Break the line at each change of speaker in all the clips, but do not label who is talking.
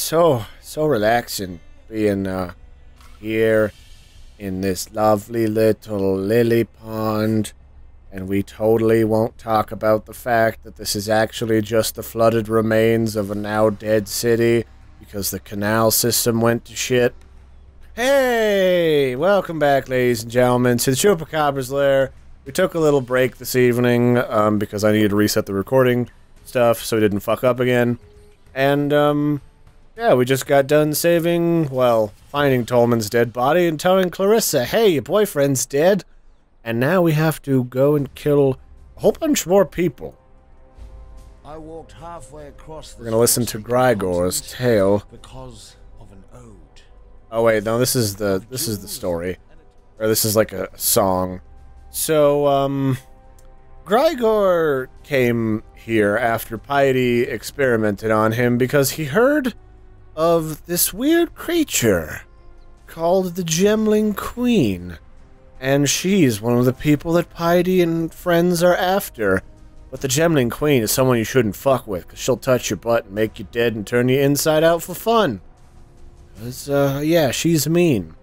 so relaxing being here in this lovely little lily pond, and we totally won't talk about the fact that this is actually just the flooded remains of a now dead city because the canal system went to shit. Hey, welcome back, ladies and gentlemen, to the Chupacabra's lair. We took a little break this evening because I needed to reset the recording stuff so we didn't fuck up again. And yeah, we just got done saving, well, finding Tolman's dead body and telling Clarissa, hey, your boyfriend's dead. And now we have to go and kill a whole bunch more people.
I walked halfway across.
We're gonna listen to Grigor's tale.
Because of an ode.
Oh wait, no, this is the story. Or this is like a song. So, Grigor came here after Piety experimented on him because he heard of this weird creature called the Gemling Queen. And she's one of the people that Piety and friends are after. But the Gemling Queen is someone you shouldn't fuck with, because she'll touch your butt and make you dead and turn you inside out for fun. Because, yeah, she's mean.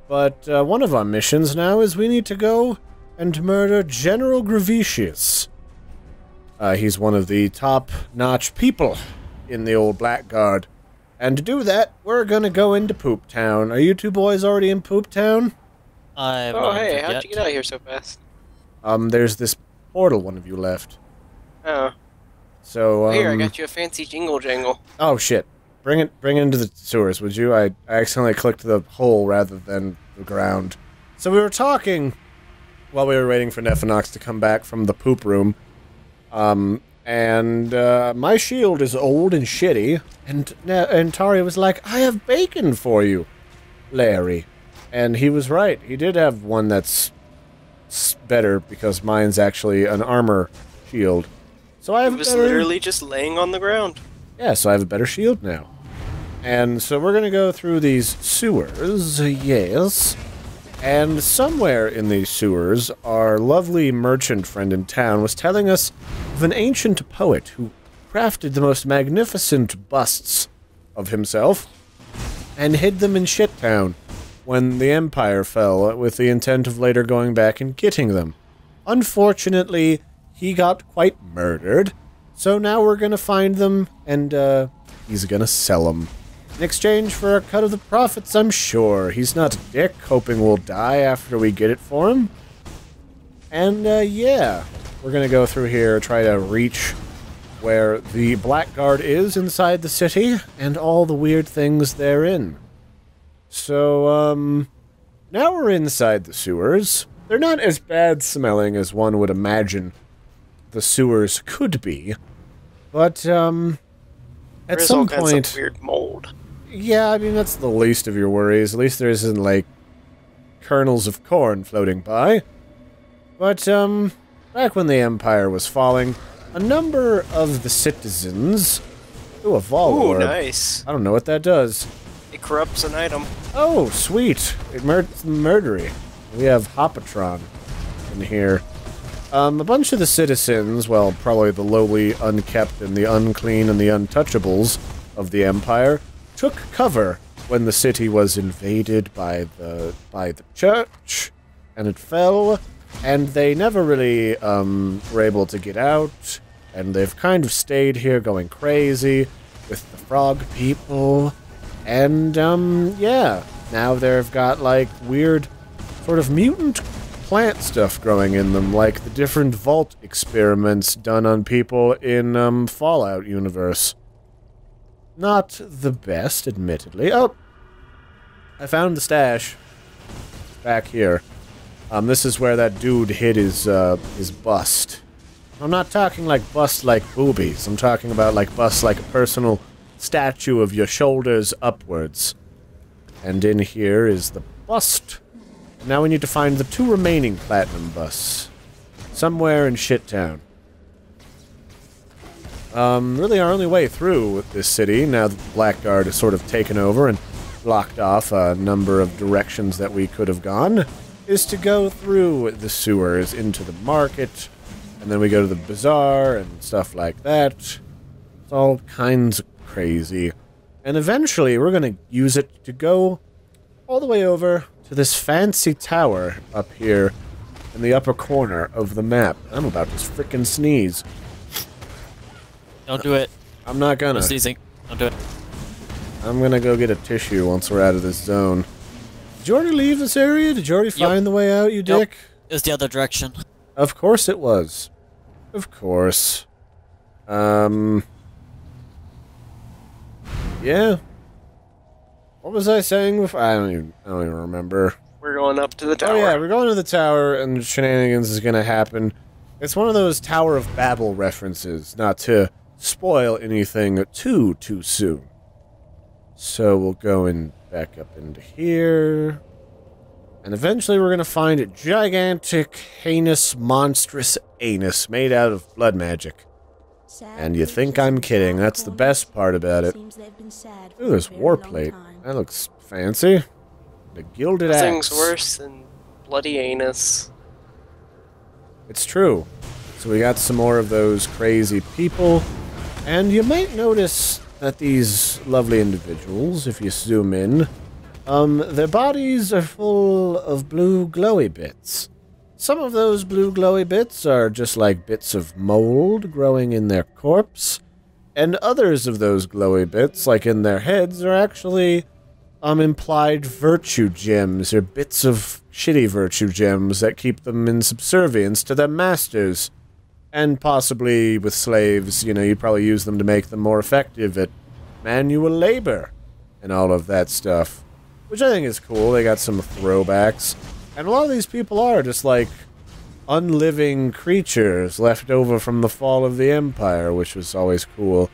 But one of our missions now is we need to go and murder General Gravicius. He's one of the top-notch people in the old Blackguard. And to do that, we're gonna go into Poop Town. Are you two boys already in Poop Town?
Oh, hey, how'd you get out of here so fast?
There's this portal one of you left.
Oh.
So,
Here, I got you a fancy jingle jangle.
Oh, shit. Bring it into the sewers, would you? I accidentally clicked the hole rather than the ground. So we were talking while we were waiting for Nephanox to come back from the poop room. My shield is old and shitty, and Tari was like, I have bacon for you, Larry. And he was right. He did have one that's better, because mine's actually an armor shield. So I have
It was literally just laying on the ground.
Yeah, so I have a better shield now. And so we're gonna go through these sewers, yes. And somewhere in these sewers, our lovely merchant friend in town was telling us of an ancient poet who crafted the most magnificent busts of himself and hid them in Shit Town when the Empire fell, with the intent of later going back and getting them. Unfortunately, he got quite murdered, so now we're gonna find them, and he's gonna sell them. In exchange for a cut of the profits, I'm sure. He's not a dick, hoping we'll die after we get it for him. And, yeah. We're gonna go through here, try to reach where the Blackguard is inside the city, and all the weird things therein. So, now we're inside the sewers. They're not as bad smelling as one would imagine the sewers could be. But, at some point...
There's all kinds of weird mold.
Yeah, I mean, that's the least of your worries. At least there isn't, like, kernels of corn floating by. But, back when the Empire was falling, a number of the citizens... Ooh, a Vol Orb.
Ooh, nice.
I don't know what that does.
It corrupts an item.
Oh, sweet. It's murdery. We have Hopatron in here. A bunch of the citizens, well, probably the lowly, unkept, and the unclean, and the untouchables of the Empire, took cover when the city was invaded by the church, and it fell, and they never really were able to get out, and they've kind of stayed here going crazy with the frog people, and yeah, now they've got like weird sort of mutant plant stuff growing in them, like the different vault experiments done on people in Fallout universe. Not the best, admittedly. Oh! I found the stash. Back here. This is where that dude hid his bust. I'm not talking like bust like boobies. I'm talking about like bust like a personal statue of your shoulders upwards. And in here is the bust. Now we need to find the 2 remaining platinum busts. Somewhere in Shit Town. Really our only way through this city, now that the Blackguard has sort of taken over and blocked off a number of directions that we could have gone, is to go through the sewers into the market, and then we go to the bazaar and stuff like that. It's all kinds of crazy. And eventually, we're going to use it to go all the way over to this fancy tower up here in the upper corner of the map. I'm about to frickin' sneeze.
Don't do it.
I'm not gonna.
I'm sneezing. Don't do it.
I'm gonna go get a tissue once we're out of this zone. Did you already leave this area? Did you already find the way out, you dick?
It was the other direction.
Of course it was. Of course. Yeah. What was I saying before? I don't even remember.
We're going up to the tower.
Oh yeah, we're going to the tower and shenanigans is gonna happen. It's one of those Tower of Babel references, not to spoil anything too soon. So we'll go back up into here. And eventually we're gonna find a gigantic, heinous, monstrous anus made out of blood magic. And you think I'm kidding, that's the best part about it. Ooh, there's warplate. That looks fancy. The gilded axe.
Nothing's worse than bloody anus.
It's true. So we got some more of those crazy people. And you might notice that these lovely individuals, if you zoom in, their bodies are full of blue glowy bits. Some of those blue glowy bits are just like bits of mold growing in their corpse, and others of those glowy bits, like in their heads, are actually implied virtue gems, or bits of shitty virtue gems that keep them in subservience to their masters. And possibly with slaves, you know, you'd probably use them to make them more effective at manual labor and all of that stuff. Which I think is cool. They got some throwbacks. And a lot of these people are just like unliving creatures left over from the fall of the Empire, which was always cool.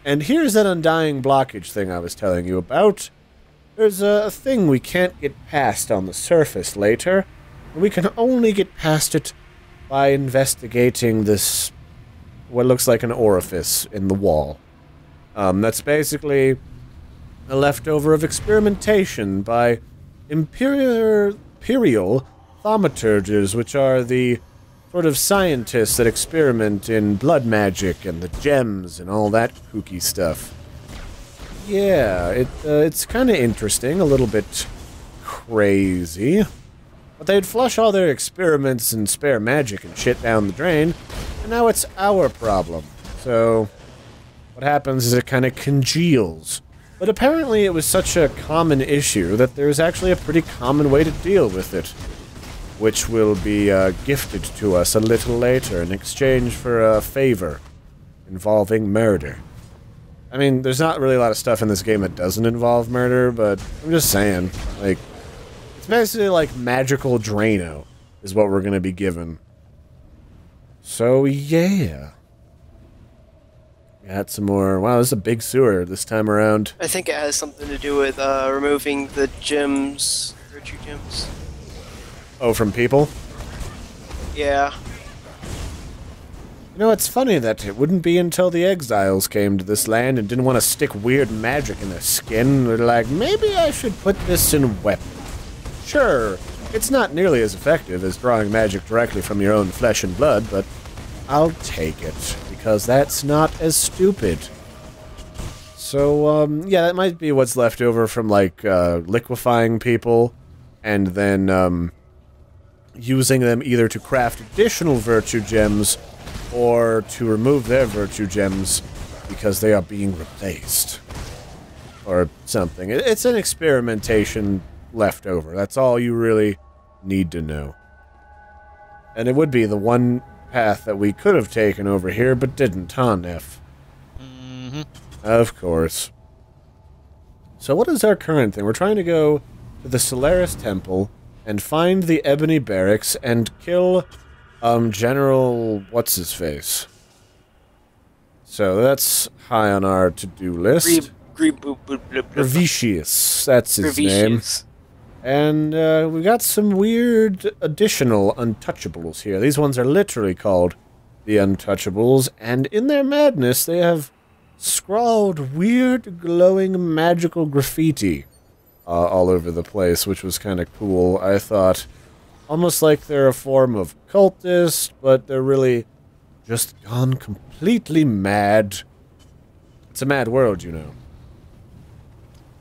And here's that undying blockage thing I was telling you about. There's a thing we can't get past on the surface later. And we can only get past it by investigating this, what looks like an orifice in the wall. That's basically a leftover of experimentation by imperial thaumaturges, which are the sort of scientists that experiment in blood magic and the gems and all that kooky stuff. Yeah, it's kind of interesting, a little bit crazy. But they'd flush all their experiments and spare magic and shit down the drain, and now it's our problem. So, what happens is it kind of congeals. But apparently it was such a common issue that there's actually a pretty common way to deal with it, which will be gifted to us a little later in exchange for a favor involving murder. I mean, there's not really a lot of stuff in this game that doesn't involve murder, but I'm just saying, like, it's basically like magical Drano is what we're going to be given. So, yeah. Got some more. Wow, this is a big sewer this time around.
I think it has something to do with removing the gems, virtue gems.
Oh, from people?
Yeah.
You know, it's funny that it wouldn't be until the exiles came to this land and didn't want to stick weird magic in their skin. They're like, maybe I should put this in weapons. Sure, it's not nearly as effective as drawing magic directly from your own flesh and blood, but I'll take it, because that's not as stupid. So, yeah, that might be what's left over from, like, liquefying people, and then, using them either to craft additional virtue gems, or to remove their virtue gems, because they are being replaced. Or something. It's an experimentation left over. That's all you really need to know. And it would be the one path that we could have taken over here, but didn't, huh, Neff?
Mm-hmm.
Of course. So what is our current thing? We're trying to go to the Solaris Temple and find the Ebony Barracks and kill, General what's-his-face. So that's high on our to-do list. Revicius, that's his name. And we got some weird additional untouchables here. These ones are literally called the Untouchables, and in their madness they have scrawled weird glowing magical graffiti all over the place, which was kind of cool, I thought. Almost like they're a form of cultist, but they're really just gone completely mad. It's a mad world, you know.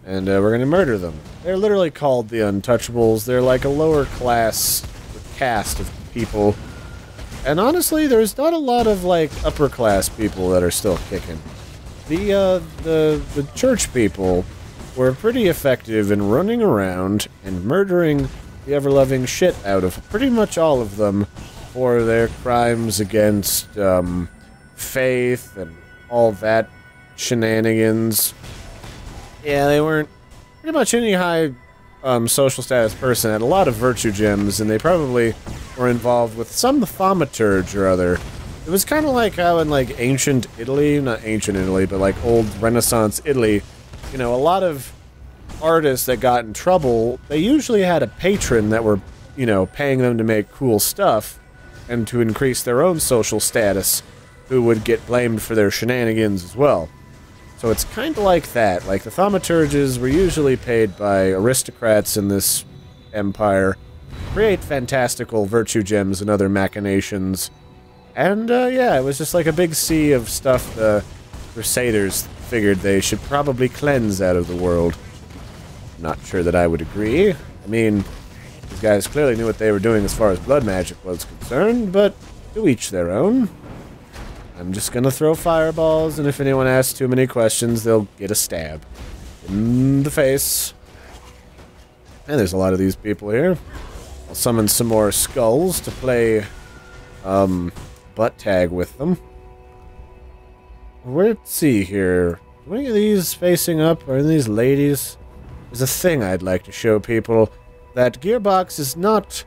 And we're going to murder them. They're literally called the Untouchables. They're like a lower class caste of people. And honestly, there's not a lot of, like, upper class people that are still kicking. The church people were pretty effective in running around and murdering the ever-loving shit out of pretty much all of them for their crimes against, faith and all that shenanigans. Yeah, they weren't pretty much any high social status person had a lot of virtue gems, and they probably were involved with some thaumaturge or other. It was kind of like how in, like, ancient Italy, not ancient Italy, but, like, old Renaissance Italy, you know, a lot of artists that got in trouble, they usually had a patron that were, you know, paying them to make cool stuff and to increase their own social status, who would get blamed for their shenanigans as well. So it's kind of like that. Like, the thaumaturges were usually paid by aristocrats in this empire, create fantastical virtue gems and other machinations. And, yeah, it was just like a big sea of stuff the Crusaders figured they should probably cleanse out of the world. Not sure that I would agree. I mean, these guys clearly knew what they were doing as far as blood magic was concerned, but to each their own. I'm just gonna throw fireballs, and if anyone asks too many questions, they'll get a stab in the face. And there's a lot of these people here. I'll summon some more skulls to play, butt tag with them. Let's see here. Are any of these facing up? Are any of these ladies? There's a thing I'd like to show people. That Gearbox is not,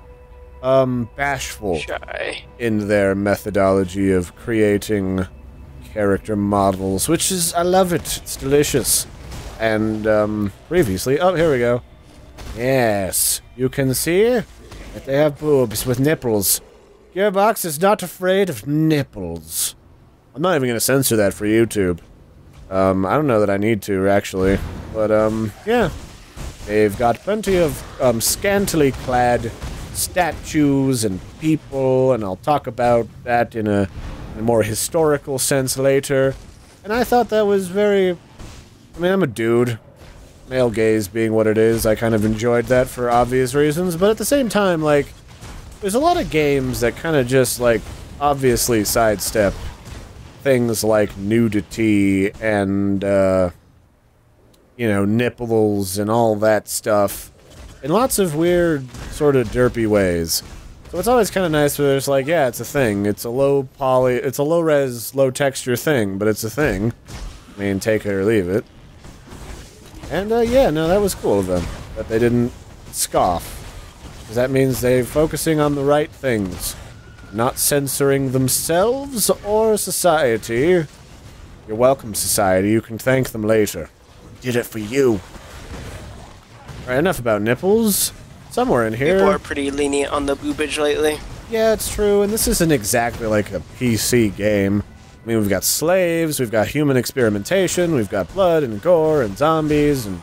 bashful
Shy.
in their methodology of creating character models, which is, I love it. It's delicious. And, previously, oh, here we go. Yes, you can see that they have boobs with nipples. Gearbox is not afraid of nipples. I'm not even going to censor that for YouTube. I don't know that I need to, actually. But, yeah. They've got plenty of, scantily clad statues and people, and I'll talk about that in a more historical sense later. And I thought that was very... I mean, I'm a dude. Male gaze being what it is, I kind of enjoyed that for obvious reasons, but at the same time, like, there's a lot of games that kind of just, like, obviously sidestep things like nudity and, you know, nipples and all that stuff in lots of weird, sort of derpy ways. So it's always kind of nice where it's like, yeah, it's a thing. It's a it's a low-res, low-texture thing, but it's a thing. I mean, take it or leave it. And, yeah, no, that was cool of them, that they didn't scoff. Because that means they're focusing on the right things. Not censoring themselves or society. You're welcome, society. You can thank them later. Did it for you. Alright, enough about nipples. Somewhere in here...
People are pretty lenient on the boobage lately.
Yeah, it's true, and this isn't exactly like a PC game. I mean, we've got slaves, we've got human experimentation, we've got blood and gore and zombies, and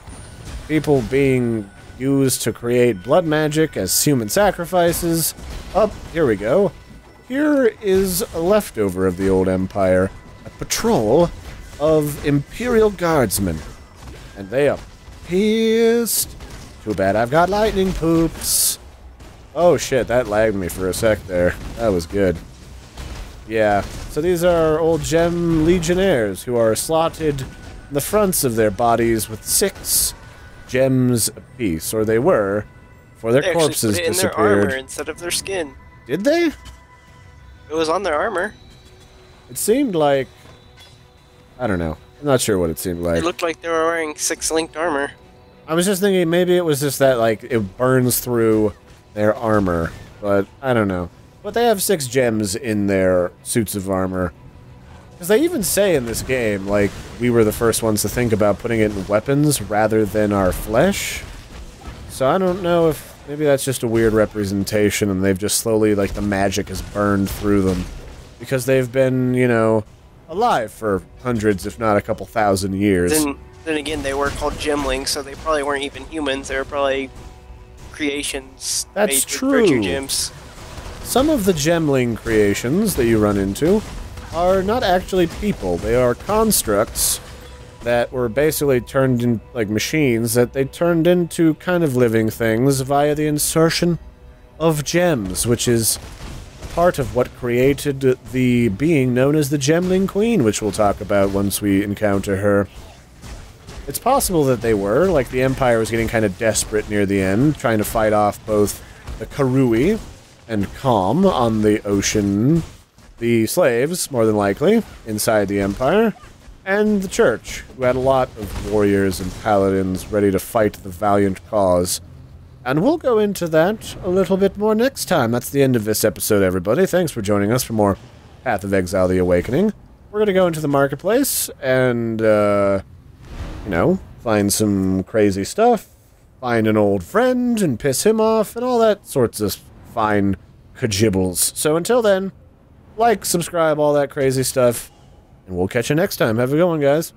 people being used to create blood magic as human sacrifices. Oh, here we go. Here is a leftover of the old empire. A patrol of imperial guardsmen. And they are pissed. Too bad I've got lightning poops. Oh shit, that lagged me for a sec there. That was good. Yeah, so these are old gem legionnaires who are slotted in the fronts of their bodies with 6 gems apiece, or they were, before their corpses
disappeared. They actually put it in their armor instead of their skin.
Did they?
It was on their armor.
It seemed like... I don't know. I'm not sure what it seemed like.
It looked like they were wearing 6 linked armor.
I was just thinking maybe it was just that, like, it burns through their armor, but I don't know. But they have 6 gems in their suits of armor. Because they even say in this game, like, we were the first ones to think about putting it in weapons rather than our flesh. So I don't know if maybe that's just a weird representation and they've just slowly, like, the magic has burned through them. Because they've been, you know, alive for hundreds, if not a couple thousand years.
Then again, they were called gemlings, so they probably weren't even humans. They were probably creations
That's
made
true.
with virtue gems.
Some of the gemling creations that you run into are not actually people. They are constructs that were basically turned in, like, machines, that they turned into kind of living things via the insertion of gems, which is part of what created the being known as the Gemling Queen, which we'll talk about once we encounter her. It's possible that they were, like the Empire was getting kind of desperate near the end, trying to fight off both the Karui and Calm on the ocean, the slaves, more than likely, inside the Empire, and the Church, who had a lot of warriors and paladins ready to fight the valiant cause. And we'll go into that a little bit more next time. That's the end of this episode, everybody. Thanks for joining us for more Path of Exile: The Awakening. We're going to go into the marketplace and, you know, find some crazy stuff, find an old friend and piss him off, and all that sorts of fine kajibbles. So until then, like, subscribe, all that crazy stuff, and we'll catch you next time. Have a good one, guys.